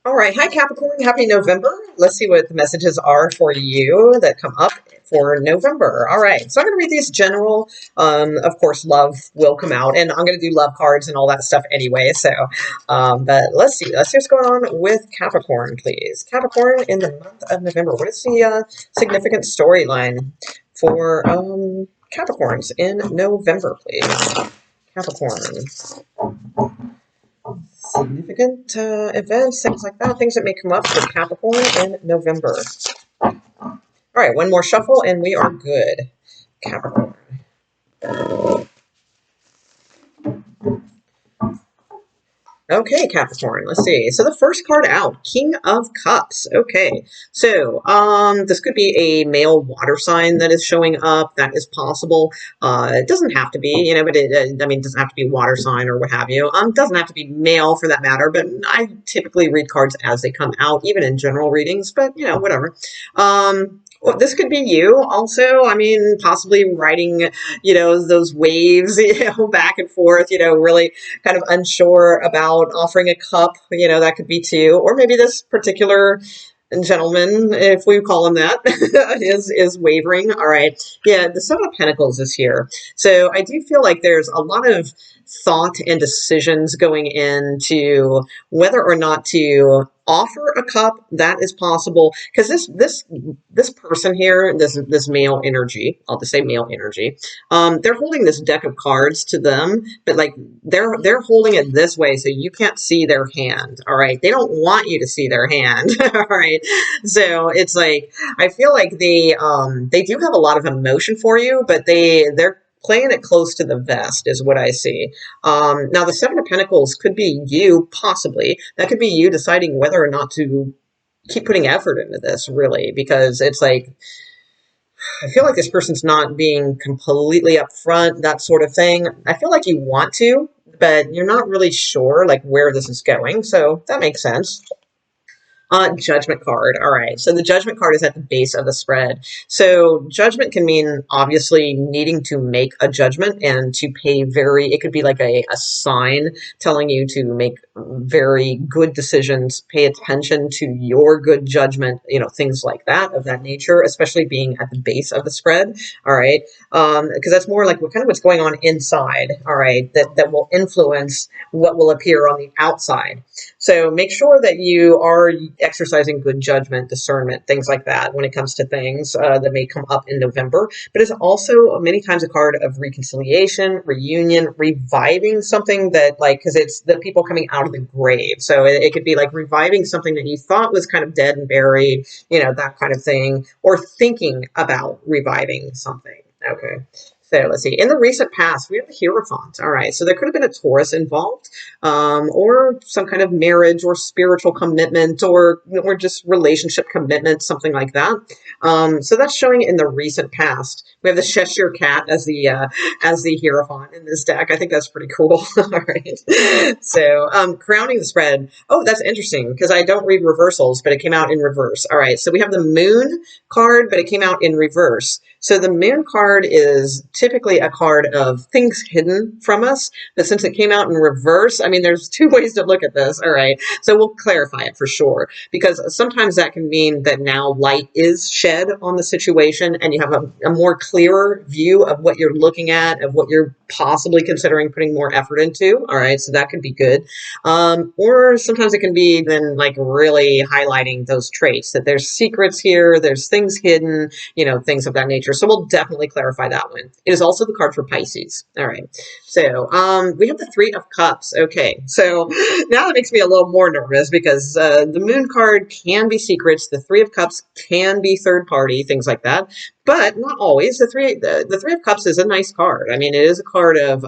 All right. Hi, Capricorn. Happy November. Let's see what the messages are for you that come up for November. All right. So I'm going to read these general. Of course, love will come out, and I'm going to do love cards and all that stuff anyway. So, but let's see. Let's see what's going on with Capricorn, please. Capricorn in the month of November. What is the significant storyline for Capricorns in November, please? Capricorn. Significant events, things like that, things that may come up for Capricorn in November. All right, one more shuffle and we are good. Capricorn. Okay, Capricorn, let's see. So the first card out, King of Cups. Okay, so this could be a male water sign that is showing up. That is possible. It doesn't have to be, you know, but I mean, it doesn't have to be water sign or what have you. Doesn't have to be male for that matter, but I typically read cards as they come out, even in general readings, but, you know, whatever. Well, this could be you also. I mean, possibly riding, you know, those waves, you know, back and forth, you know, really kind of unsure about offering a cup, you know, that could be too. Or maybe this particular gentleman, if we call him that, is wavering. All right. Yeah, the Seven of Pentacles is here. So I do feel like there's a lot of thought and decisions going into whether or not to offer a cup. That is possible because this person here, this male energy, I'll just say male energy, they're holding this deck of cards to them, but like they're holding it this way so you can't see their hand. All right, they don't want you to see their hand. All right, so it's like I feel like they do have a lot of emotion for you, but they're playing it close to the vest is what I see. Now, the Seven of Pentacles could be you, possibly. That could be you deciding whether or not to keep putting effort into this, really, because it's like, I feel like this person's not being completely upfront, that sort of thing. I feel like you want to, but you're not really sure, like, where this is going, so that makes sense. Judgment card. All right. So the judgment card is at the base of the spread. So judgment can mean obviously needing to make a judgment and to pay it could be like a sign telling you to make very good decisions, pay attention to your good judgment, you know, things like that of that nature, especially being at the base of the spread. All right. Because that's more like what's going on inside. All right. That will influence what will appear on the outside. So make sure that you are exercising good judgment, discernment, things like that when it comes to things that may come up in November. But it's also many times a card of reconciliation, reunion, reviving something that, like, because it's the people coming out of the grave. So it could be like reviving something that you thought was kind of dead and buried, you know, that kind of thing, or thinking about reviving something. Okay. So let's see. In the recent past, we have the Hierophant. All right. So there could have been a Taurus involved, or some kind of marriage or spiritual commitment, or just relationship commitment, something like that. So that's showing in the recent past. We have the Cheshire Cat as the Hierophant in this deck. I think that's pretty cool. All right. So crowning the spread. Oh, that's interesting because I don't read reversals, but it came out in reverse. All right. So we have the Moon card, but it came out in reverse. So the Moon card is typically a card of things hidden from us, but since it came out in reverse, I mean, there's two ways to look at this. All right. So we'll clarify it for sure, because sometimes that can mean that now light is shed on the situation and you have a more clearer view of what you're looking at, of what you're possibly considering putting more effort into. All right. So that could be good. Or sometimes it can be then like really highlighting those traits that there's secrets here, there's things hidden, you know, things of that nature. So we'll definitely clarify that one. It is also the card for Pisces. All right. So we have the Three of Cups. Okay. So now that makes me a little more nervous because the Moon card can be secrets. The Three of Cups can be third party, things like that. But not always. The Three of Cups is a nice card. I mean, it is a card of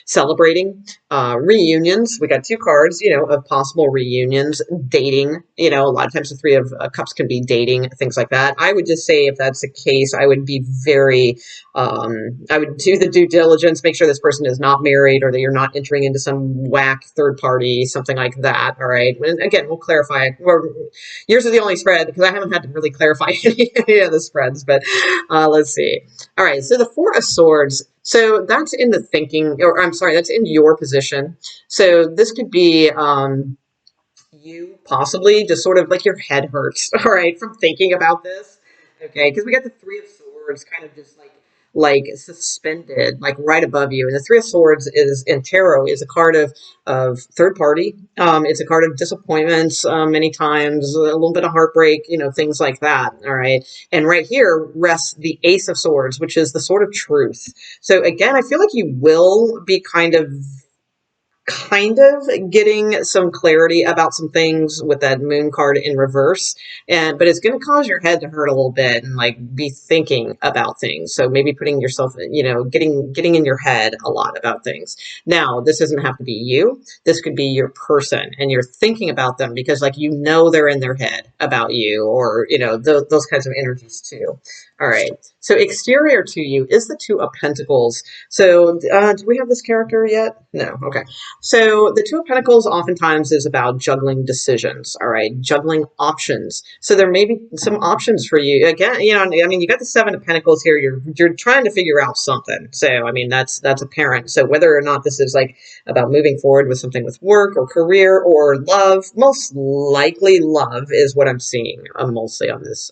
celebrating reunions. We got two cards, you know, of possible reunions, dating. You know, a lot of times the Three of Cups can be dating, things like that. I would just say if that's the case, I would be very, I would do the due diligence, make sure this person is not married or that you're not entering into some whack third party, something like that. All right. And again, we'll clarify. Yours is the only spread because I haven't had to really clarify any of the spreads, but let's see. All right. So the Four of Swords. So that's in the thinking, or I'm sorry, that's in your position. So this could be you possibly just sort of like your head hurts, all right, from thinking about this. Okay, because we got the Three of Swords kind of just like suspended, like right above you. And the Three of Swords is in tarot is a card of third party. It's a card of disappointments, many times, a little bit of heartbreak, you know, things like that. All right. And right here rests the Ace of Swords, which is the sword of truth. So again, I feel like you will be kind of getting some clarity about some things with that moon card in reverse, but it's going to cause your head to hurt a little bit and like be thinking about things. So maybe putting yourself, you know, getting in your head a lot about things. Now, this doesn't have to be you. This could be your person, and you're thinking about them because like, you know, they're in their head about you, or, you know, those kinds of energies too. All right. So exterior to you is the Two of Pentacles. So do we have this character yet? No. Okay. So the Two of Pentacles oftentimes is about juggling decisions, all right, juggling options. So there may be some options for you. Again, you know, I mean, you got the Seven of Pentacles here. You're trying to figure out something. So, I mean, that's apparent. So whether or not this is like about moving forward with something with work or career or love, most likely love is what I'm seeing mostly on this.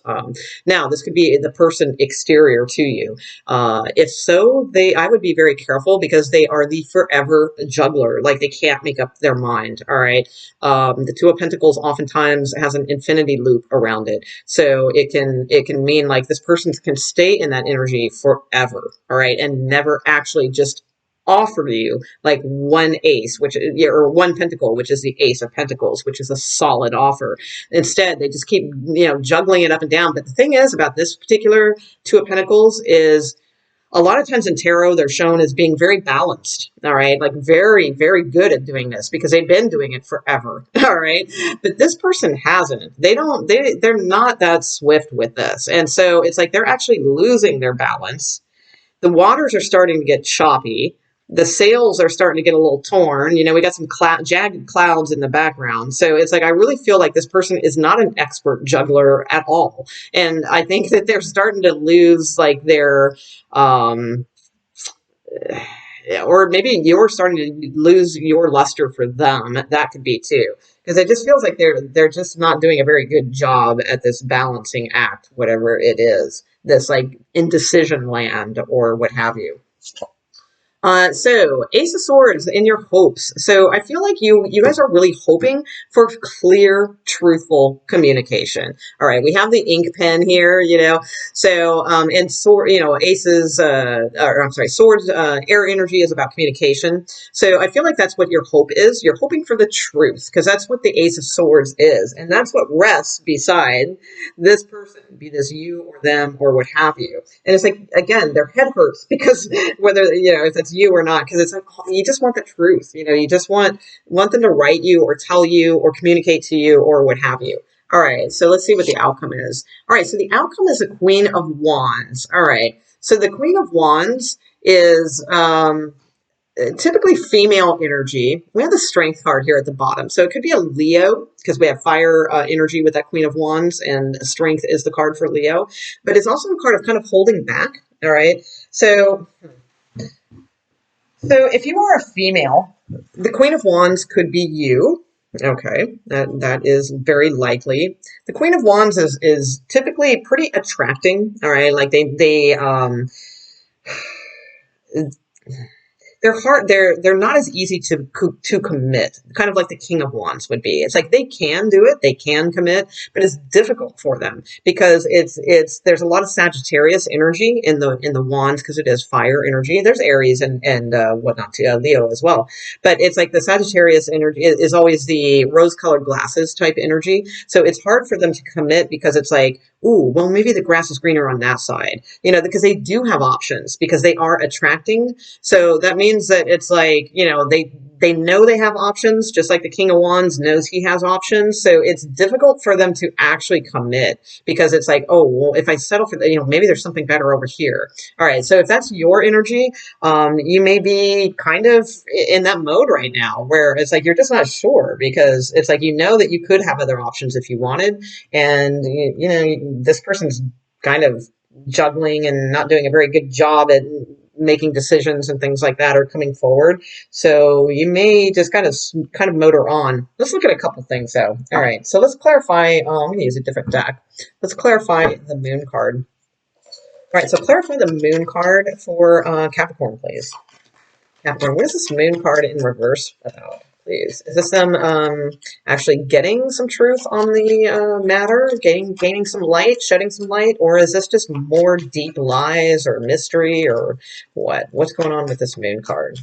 Now, this could be the person exterior to you. If so, I would be very careful because they are the forever juggler. Like they can't make up their mind. All right. The Two of Pentacles oftentimes has an infinity loop around it. So it can mean like this person can stay in that energy forever. All right. And never actually just offer you like one ace, or one pentacle, which is the Ace of Pentacles, which is a solid offer. Instead, they just keep, you know, juggling it up and down. But the thing is about this particular Two of Pentacles is a lot of times in tarot, they're shown as being very balanced, all right? Like very, very good at doing this because they've been doing it forever, all right? But this person hasn't. They're not that swift with this. And so it's like they're actually losing their balance. The waters are starting to get choppy. The sails are starting to get a little torn. You know, we got some jagged clouds in the background. So it's like, I really feel like this person is not an expert juggler at all. And I think that they're starting to lose like their, or maybe you're starting to lose your luster for them. That could be too. Because it just feels like they're just not doing a very good job at this balancing act, whatever it is. This like indecision land or what have you. So Ace of Swords in your hopes. So I feel like you guys are really hoping for clear, truthful communication. All right, we have the ink pen here, you know. So and sword, you know, aces, or I'm sorry, swords, air energy is about communication. So I feel like that's what your hope is. You're hoping for the truth because that's what the Ace of Swords is, and that's what rests beside this person, be this you or them or what have you. And it's like, again, their head hurts because whether, you know, if it's you or not, because it's like you just want the truth, you know, you just want them to write you or tell you or communicate to you or what have you. All right, so let's see what the outcome is. All right, so the outcome is a Queen of Wands. All right, so the Queen of Wands is typically female energy. We have the Strength card here at the bottom, so it could be a Leo because we have fire energy with that Queen of Wands, and Strength is the card for Leo, but it's also a card of kind of holding back. All right, so if you are a female, the Queen of Wands could be you. Okay, that is very likely. The Queen of Wands is typically pretty attracting. All right, like they're not as easy to commit, kind of like the King of Wands would be. It's like they can do it, they can commit, but it's difficult for them because there's a lot of Sagittarius energy in the Wands because it is fire energy. There's Aries and whatnot too, Leo as well. But it's like the Sagittarius energy is always the rose-colored glasses type energy. So it's hard for them to commit because it's like, ooh, well, maybe the grass is greener on that side, you know, because they do have options because they are attracting. So that means that it's like, you know, they know they have options, just like the King of Wands knows he has options. So it's difficult for them to actually commit because it's like, oh, well, if I settle for that, you know, maybe there's something better over here. All right. So if that's your energy, you may be kind of in that mode right now where it's like, you're just not sure because it's like, you know, that you could have other options if you wanted. And, you know, this person's kind of juggling and not doing a very good job at making decisions and things like that are coming forward. So you may just kind of motor on. Let's look at a couple things though. All right, so let's clarify. I'm going to use a different deck. Let's clarify the moon card. All right, so clarify the moon card for Capricorn, please. Capricorn, what is this moon card in reverse about, please? Is this them actually getting some truth on the matter, gaining some light, shedding some light, or is this just more deep lies or mystery, or what? What's going on with this moon card?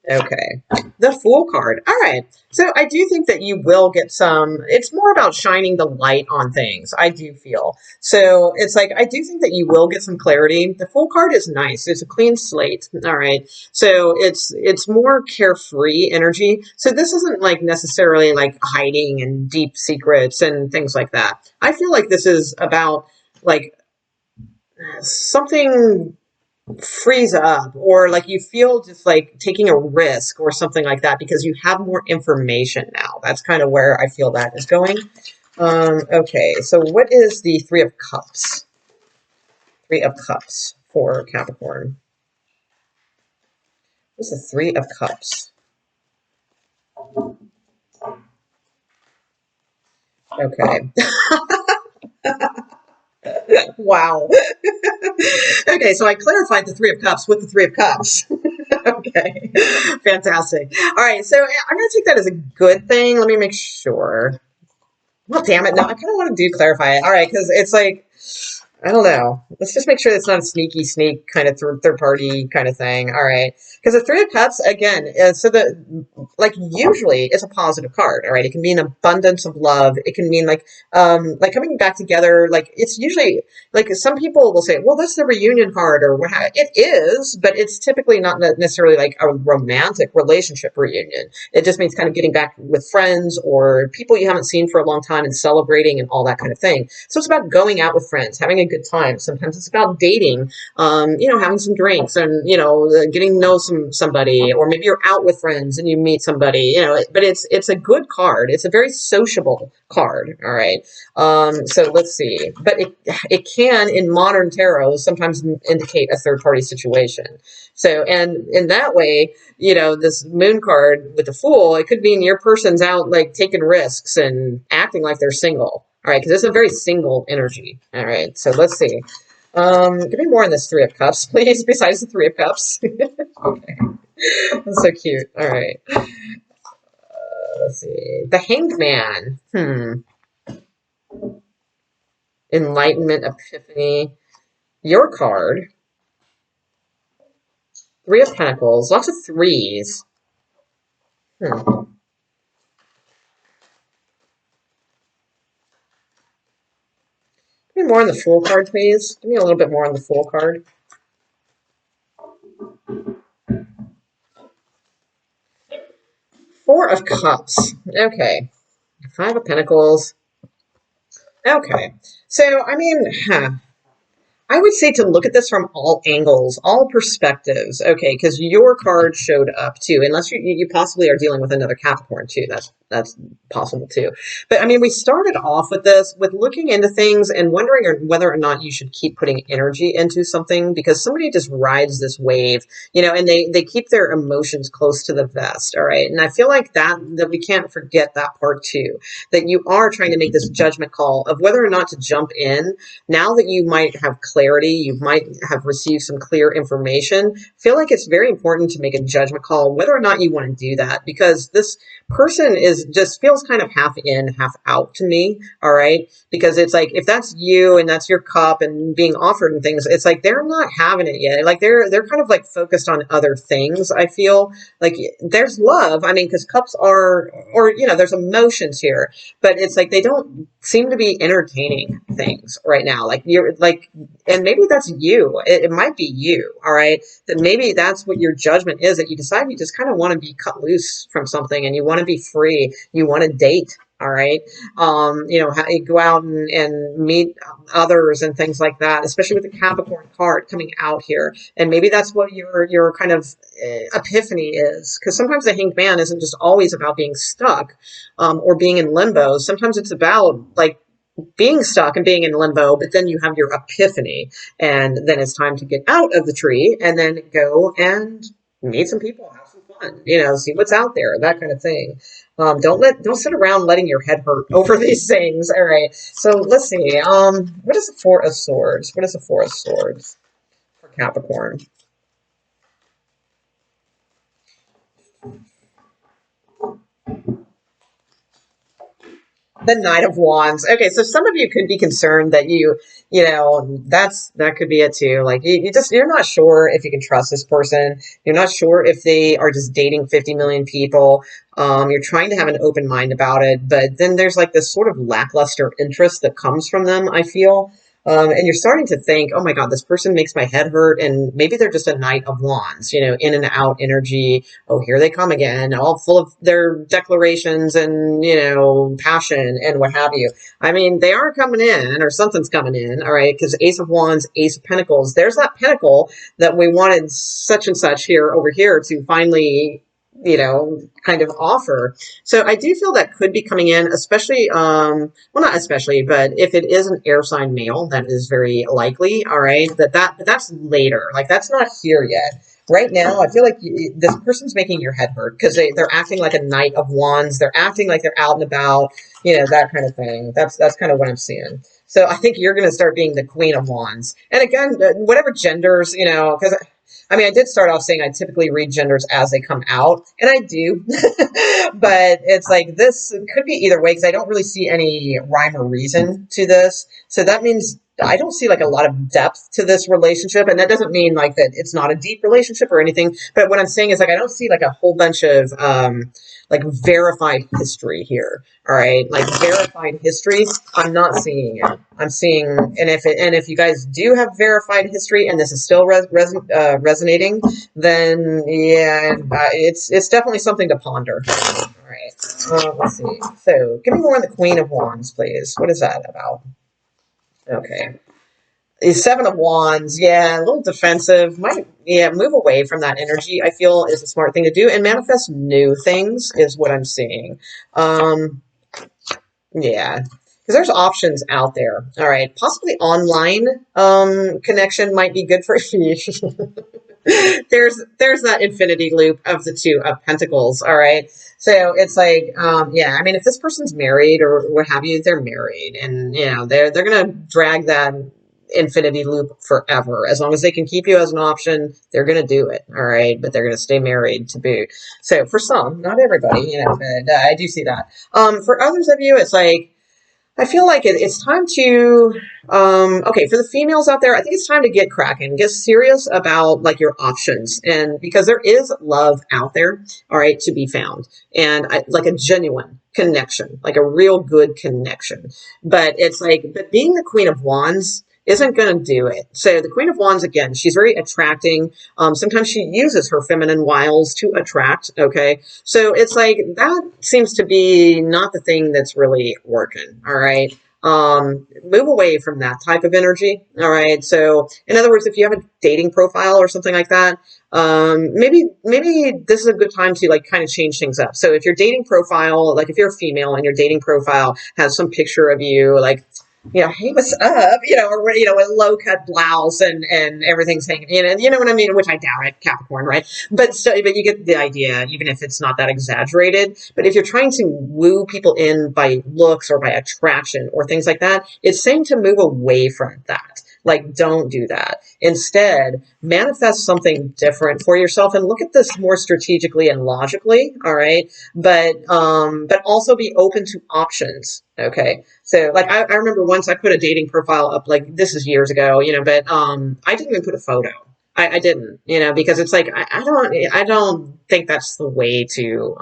Okay, the Fool card. All right, so I do think that you will get some, it's more about shining the light on things, I do feel. So it's like, I do think that you will get some clarity. The Fool card is nice. It's a clean slate, all right? So it's more carefree energy. So this isn't like necessarily like hiding and deep secrets and things like that. I feel like this is about like something freeze up, or like you feel just like taking a risk or something like that because you have more information now. That's kind of where I feel that is going. Okay, so what is the Three of Cups? Three of Cups for Capricorn. What's the Three of Cups? Okay. Wow. Okay, so I clarified the Three of Cups with the Three of Cups. Okay, fantastic. All right, so I'm going to take that as a good thing. Let me make sure. Well, damn it. No, I kind of want to clarify it. All right, because it's like, I don't know. Let's just make sure it's not a sneaky sneak kind of third party kind of thing. All right. Because the Three of Cups, again, so like usually it's a positive card. All right. It can mean abundance of love. It can mean like coming back together. Like it's usually like some people will say, well, that's the reunion card or what have it is, but it's typically not necessarily like a romantic relationship reunion. It just means kind of getting back with friends or people you haven't seen for a long time and celebrating and all that kind of thing. So it's about going out with friends, having a good time. Sometimes it's about dating, having some drinks and, getting to know somebody, or maybe you're out with friends and you meet somebody, but it's a good card. It's a very sociable card. All right. So let's see, but it can in modern tarot sometimes indicate a third party situation. So, and in that way, this moon card with the Fool, it could mean your person's out like taking risks and acting like they're single. All right, because it's a very single energy. All right, so let's see. Give me more on this Three of Cups, please, besides the Three of Cups. Okay, that's so cute. All right. Let's see. The Hanged Man. Enlightenment, Epiphany. Your card. Three of Pentacles. Lots of threes. Give me more on the Fool card, please. Give me a little bit more on the Fool card. Four of Cups. Okay. Five of Pentacles. Okay. So, I mean, I would say to look at this from all angles, all perspectives, okay, because your card showed up too, unless you possibly are dealing with another Capricorn too. That's possible too. But I mean, we started off with this, with looking into things and wondering whether or not you should keep putting energy into something, because somebody just rides this wave, and they keep their emotions close to the vest, all right? And I feel like that we can't forget that part too, that you are trying to make this judgment call of whether or not to jump in. Now that you might have clarity, you might have received some clear information, I feel like it's very important to make a judgment call whether or not you want to do that, because this person just feels kind of half in, half out to me, all right? Because it's like, if that's you and that's your cup and being offered and things, it's like they're not having it yet. Like they're kind of like focused on other things. I feel like there's love. I mean, because cups are, or there's emotions here, but it's like they don't seem to be entertaining things right now. Like you're like, and maybe that's you. It might be you, all right? That maybe that's what your judgment is, that you decide you just kind of want to be cut loose from something and you want to be free. You want to date, all right? Go out and meet others and things like that, especially with the Capricorn card coming out here. And maybe that's what your kind of epiphany is, because sometimes the Hanged Man isn't just always about being stuck or being in limbo. Sometimes it's about like being stuck and being in limbo, but then you have your epiphany, and then it's time to get out of the tree and then go and meet some people, have some fun, you know, see what's out there, that kind of thing. Don't sit around letting your head hurt over these things. All right. So let's see. What is the Four of Swords? What is the Four of Swords for Capricorn? The Knight of Wands. Okay, so some of you could be concerned that you know, that could be it too. Like you're not sure if you can trust this person. You're not sure if they are just dating 50 million people. You're trying to have an open mind about it, but then there's like this sort of lackluster interest that comes from them, I feel. And you're starting to think, oh my God, this person makes my head hurt. And maybe they're just a Knight of Wands, you know, in and out energy. Oh, here they come again, all full of their declarations and, you know, passion and what have you. I mean, they are coming in, or something's coming in, all right, because Ace of Wands, Ace of Pentacles, there's that pentacle that we wanted such and such here over here to finally, you know, kind of offer. So I do feel that could be coming in, especially, well, not especially, but if it is an air sign male, that is very likely, all right, but that's later. Like, that's not here yet. Right now, I feel like this person's making your head hurt because they're acting like a Knight of Wands. They're acting like they're out and about, you know, that kind of thing. That's kind of what I'm seeing. So I think you're going to start being the Queen of Wands. And again, whatever genders, you know, because I mean, I did start off saying I typically read genders as they come out, and I do, but it's like this could be either way because I don't really see any rhyme or reason to this. So that means I don't see like a lot of depth to this relationship, and that doesn't mean like that it's not a deep relationship or anything, but what I'm saying is like I don't see like a whole bunch of like verified history here. All right, like verified history, I'm not seeing it. I'm seeing, and if you guys do have verified history and this is still resonating, then yeah, it's definitely something to ponder. All right, let's see. So give me more on the Queen of Wands, please. What is that about? Okay. The Seven of Wands, yeah, a little defensive. Move away from that energy, I feel, is a smart thing to do. And manifest new things is what I'm seeing. Yeah, because there's options out there. All right, possibly online connection might be good for you. There's that infinity loop of the Two of Pentacles. All right, so it's like yeah, I mean, if this person's married or what have you, they're married, and you know they're gonna drag that infinity loop forever. As long as they can keep you as an option, they're gonna do it. All right, but they're gonna stay married to boot. So for some, not everybody, you know, but I do see that. For others of you, it's like I feel like it's time to, okay, for the females out there, I think it's time to get cracking, get serious about like your options. And because there is love out there, all right, to be found, and like a genuine connection, like a real good connection. But it's like, but being the Queen of Wands isn't going to do it. So the Queen of Wands, again, she's very attracting. Sometimes she uses her feminine wiles to attract. Okay. So it's like, that seems to be not the thing that's really working. All right. Move away from that type of energy. All right. So in other words, if you have a dating profile or something like that, maybe this is a good time to like kind of change things up. So if your dating profile, like if you're a female and your dating profile has some picture of you, like, you know, hey, what's up? You know, or, you know, a low cut blouse and everything's hanging, you know what I mean? Which I doubt it, Capricorn, right? But you get the idea, even if it's not that exaggerated. But if you're trying to woo people in by looks or by attraction or things like that, it's saying to move away from that. Like, don't do that. Instead, manifest something different for yourself and look at this more strategically and logically, all right? But also be open to options, okay? So, like, I remember once I put a dating profile up, like, this is years ago, you know, but I didn't even put a photo. I didn't, you know, because it's like, I don't think that's the way to,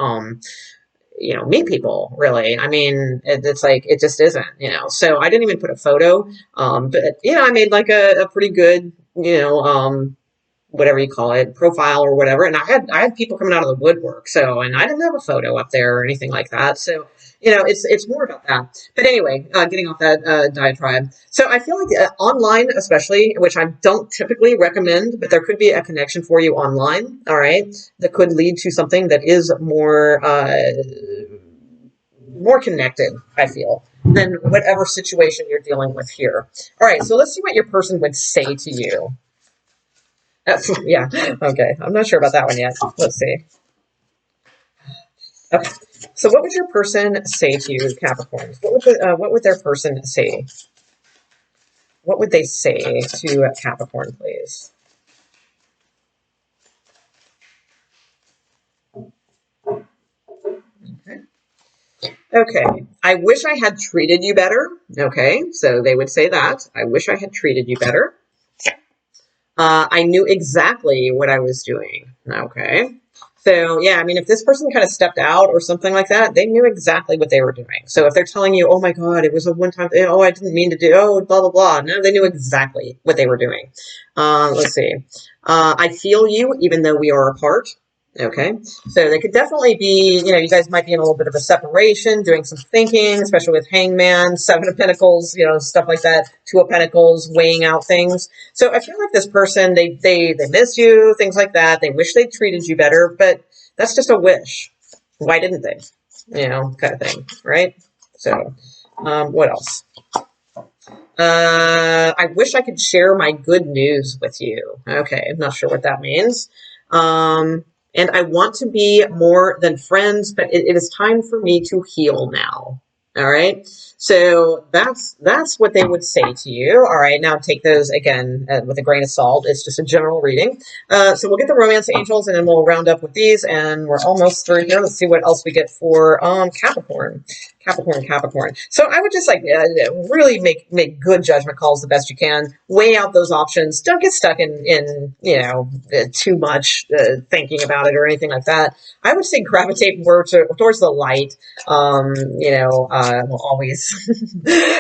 you know, meet people, really. I mean, it's like, it just isn't, you know, so I didn't even put a photo, but, you know, I made like a pretty good, you know, whatever you call it, profile or whatever. And I had people coming out of the woodwork. So, and I didn't have a photo up there or anything like that. So, you know, it's more about that. But anyway, getting off that diatribe. So I feel like online, especially, which I don't typically recommend, but there could be a connection for you online. All right. That could lead to something that is more, more connected, I feel, than whatever situation you're dealing with here. All right, so let's see what your person would say to you. Yeah, okay. I'm not sure about that one yet. Let's see. Okay, so what would your person say to you, Capricorns? What would their person say? What would they say to Capricorn, please? Okay. Okay, I wish I had treated you better. Okay, so they would say that. I wish I had treated you better. I knew exactly what I was doing. Okay. So, yeah, I mean, if this person kind of stepped out or something like that, they knew exactly what they were doing. So if they're telling you, oh my God, it was a one-time, oh, I didn't mean to do, oh, blah, blah, blah. No, they knew exactly what they were doing. Let's see. I feel you, even though we are apart. Okay, so they could definitely be, you know, you guys might be in a little bit of a separation, doing some thinking, especially with Hangman, Seven of Pentacles, you know, stuff like that, Two of Pentacles, weighing out things. So I feel like this person, they miss you, things like that. They wish they treated you better, but that's just a wish. Why didn't they? You know, kind of thing, right? So, what else? I wish I could share my good news with you. Okay, I'm not sure what that means. And I want to be more than friends, but it is time for me to heal now. All right. So that's what they would say to you. All right. Now take those again with a grain of salt. It's just a general reading. So we'll get the romance angels and then we'll round up with these and we're almost through here. Let's see what else we get for Capricorn. Capricorn. So I would just like really make good judgment calls the best you can. Weigh out those options. Don't get stuck in you know, too much thinking about it or anything like that. I would say gravitate more towards the light. You know, well, always,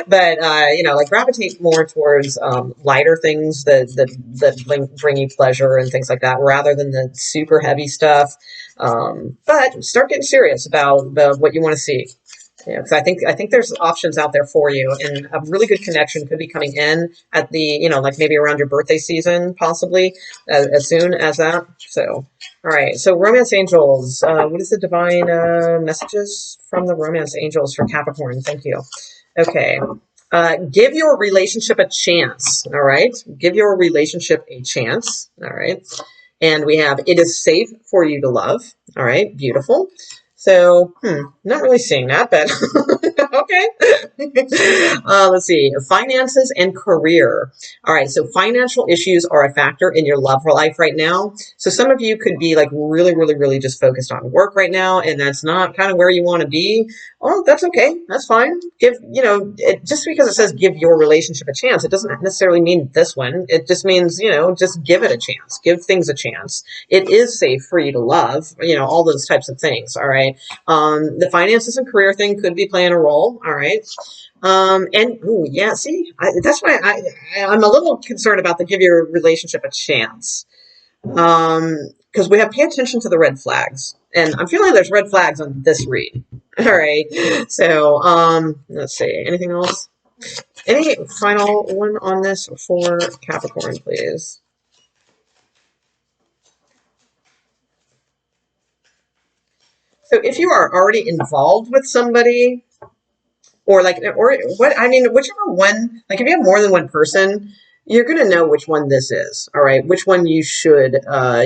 but you know, like gravitate more towards lighter things that bring you pleasure and things like that, rather than the super heavy stuff. But start getting serious about what you want to see. Yeah, because I think there's options out there for you, and a really good connection could be coming in at the, you know, like maybe around your birthday season, possibly as soon as that. So, all right. So, romance angels. What is the divine messages from the romance angels for Capricorn? Thank you. Okay. Give your relationship a chance. All right. Give your relationship a chance. All right. And we have, it is safe for you to love. All right. Beautiful. So, not really seeing that, but okay. Let's see. Finances and career. All right. So financial issues are a factor in your love life right now. So some of you could be like really, really, really just focused on work right now, and that's not kind of where you want to be. Oh, that's okay. That's fine. Give, you know, just because it says give your relationship a chance, it doesn't necessarily mean this one. It just means, you know, just give it a chance. Give things a chance. It is safe for you to love, you know, all those types of things. All right. The finances and career thing could be playing a role. All right. And ooh, yeah, see, that's why I'm a little concerned about the give your relationship a chance. Because we have pay attention to the red flags, and I'm feeling there's red flags on this read. All right. So, let's see. Anything else? Any final one on this for Capricorn, please? So if you are already involved with somebody, or what, I mean, whichever one, like if you have more than one person, you're going to know which one this is. All right. Which one you should,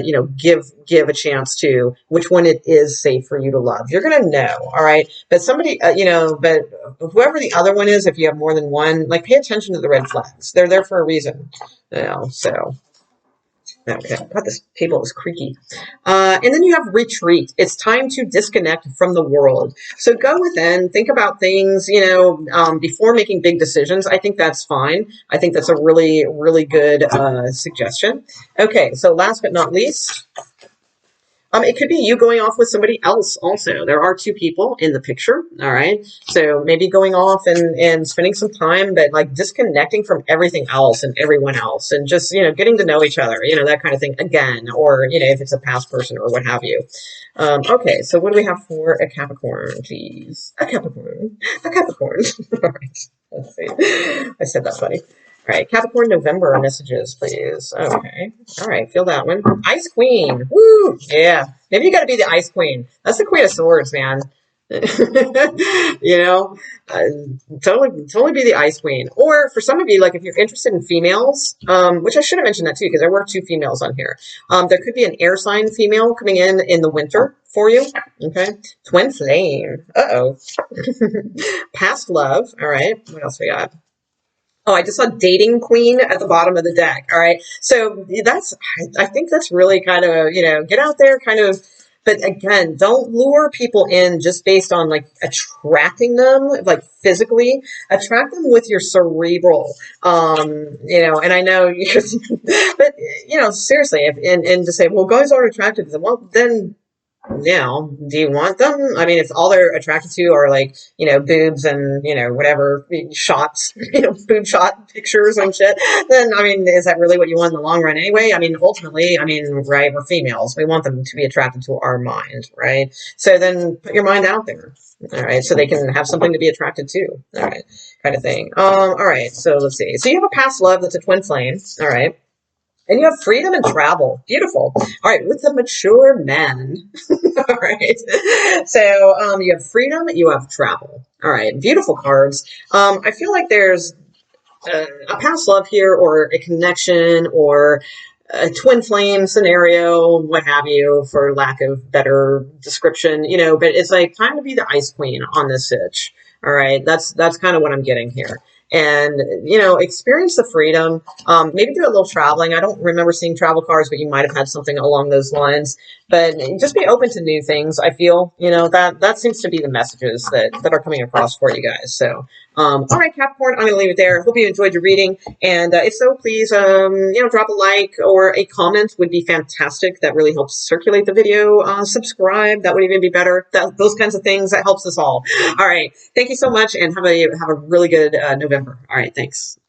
you know, give a chance to, which one it is safe for you to love. You're going to know. All right. But somebody, you know, but whoever the other one is, if you have more than one, like pay attention to the red flags. They're there for a reason. You know, so. Okay, God, this table is creaky. And then you have retreat. It's time to disconnect from the world. So go within, think about things, you know, before making big decisions. I think that's fine. I think that's a really, really good suggestion. Okay, so last but not least, it could be you going off with somebody else also. There are two people in the picture, all right? So maybe going off and spending some time, but like disconnecting from everything else and everyone else and just, you know, getting to know each other, you know, that kind of thing again, or, you know, if it's a past person or what have you. Okay, so what do we have for a Capricorn, please? A Capricorn. All right, let's see. I said that funny. All right, Capricorn November messages, please. Okay. All right, feel that one. Ice Queen. Woo! Yeah. Maybe you got to be the Ice Queen. That's the Queen of Swords, man. You know, uh, totally be the Ice Queen. Or for some of you, like if you're interested in females, which I should have mentioned that too, because there were two females on here. There could be an air sign female coming in the winter for you. Okay, twin flame. Uh-oh. Past love. All right. What else we got? Oh, I just saw dating queen at the bottom of the deck. All right. So I think that's really kind of, get out there kind of, but again, don't lure people in just based on like attracting them, like physically attract them with your cerebral, and I know, but seriously, and to say, well, guys aren't attracted to them. Well, then, do you want them? I mean, if all they're attracted to are like, boobs and, whatever shots, boob shot pictures and shit, then, I mean, is that really what you want in the long run anyway? I mean, ultimately, I mean, right, we're females. We want them to be attracted to our mind, right? So then put your mind out there. All right. So they can have something to be attracted to. All right. Kind of thing. All right. So let's see. So you have a past love that's a twin flame. All right. And you have freedom and travel. Beautiful. All right, with a mature man. All right. So you have freedom, you have travel. All right, beautiful cards. I feel like there's a past love here, or a connection, or a twin flame scenario, what have you, for lack of better description, but it's like time to be the Ice Queen on this sitch. All right, that's kind of what I'm getting here. And, experience the freedom, maybe do a little traveling. I don't remember seeing travel cards, but you might have had something along those lines. But just be open to new things, I feel. That seems to be the messages that are coming across for you guys. So, all right, Capricorn, I'm going to leave it there. Hope you enjoyed your reading. And if so, please, drop a like or a comment would be fantastic. That really helps circulate the video. Subscribe, that would even be better. Those kinds of things, that helps us all. All right. Thank you so much, and have a really good November. All right. Thanks.